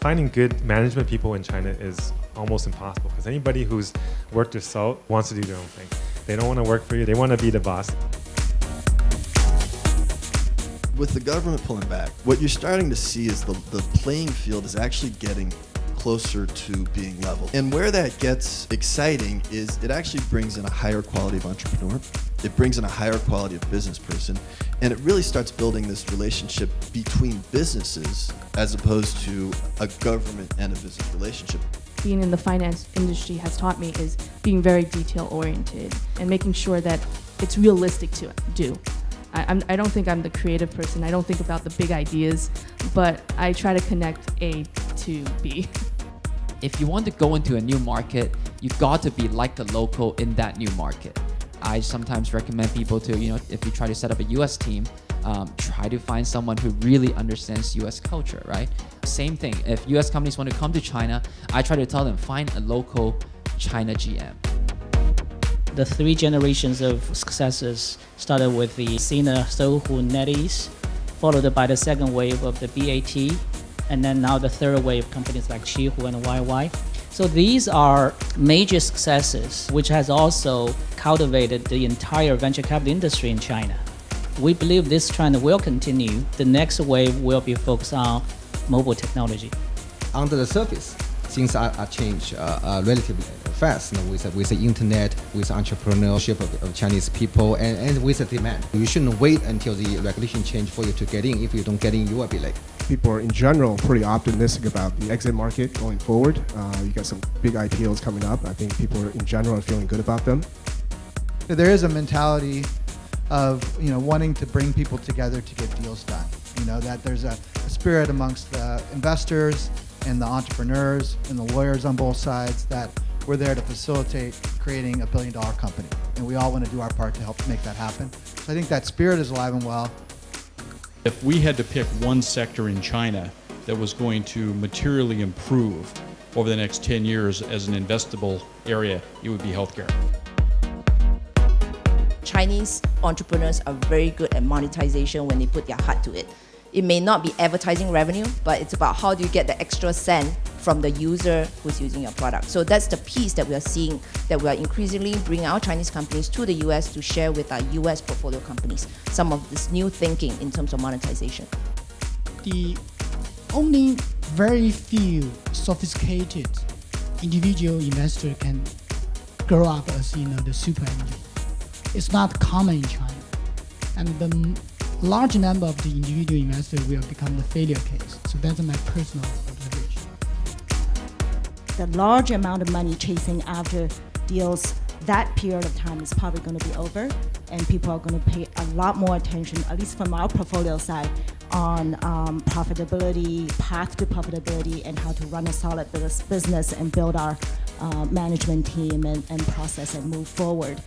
Finding good management people in China is almost impossible because anybody who's worked or sold wants to do their own thing. They don't want to work for you, they want to be the boss. With the government pulling back, what you're starting to see is the playing field is actually getting closer to being level. And where that gets exciting is it actually brings in a higher quality of entrepreneur, it brings in a higher quality of business person, and it really starts building this relationship between businesses as opposed to a government and a business relationship. Being in the finance industry has taught me is being very detail-oriented and making sure that it's realistic to do. I don't think I'm the creative person. I don't think about the big ideas, but I try to connect A to B. If you want to go into a new market, you've got to be like the local in that new market. I sometimes recommend people to, if you try to set up a US team, try to find someone who really understands US culture, right? Same thing, if US companies want to come to China, I try to tell them, find a local China GM. The 3 generations of successes started with the Sina, Sohu, NetEase, followed by the second wave of the BAT, and then now the third wave companies like Qihoo and YY. So these are major successes, which has also cultivated the entire venture capital industry in China. We believe this trend will continue. The next wave will be focused on mobile technology. Under the surface, things are changed relatively fast with the internet, with entrepreneurship of Chinese people, and with the demand. You shouldn't wait until the regulation change for you to get in. If you don't get in, you will be late. People are in general pretty optimistic about the exit market going forward. You got some big IPOs coming up. I think people are in general are feeling good about them. There is a mentality of wanting to bring people together to get deals done. That there's a spirit amongst the investors and the entrepreneurs and the lawyers on both sides that we're there to facilitate creating a billion-dollar company. And we all want to do our part to help make that happen. So I think that spirit is alive and well. If we had to pick one sector in China that was going to materially improve over the next 10 years as an investable area, it would be healthcare. Chinese entrepreneurs are very good at monetization when they put their heart to it. It may not be advertising revenue, but it's about how do you get the extra cent from the user who's using your product. So that's the piece that we are seeing, that we are increasingly bringing our Chinese companies to the US to share with our US portfolio companies some of this new thinking in terms of monetization. The only very few sophisticated individual investor can grow up as the super angel. It's not common in China, and the large number of the individual investors will become the failure case. So that's my personal observation. The large amount of money chasing after deals, that period of time is probably going to be over, and people are going to pay a lot more attention, at least from our portfolio side, on profitability, path to profitability, and how to run a solid business and build our management team and process and move forward.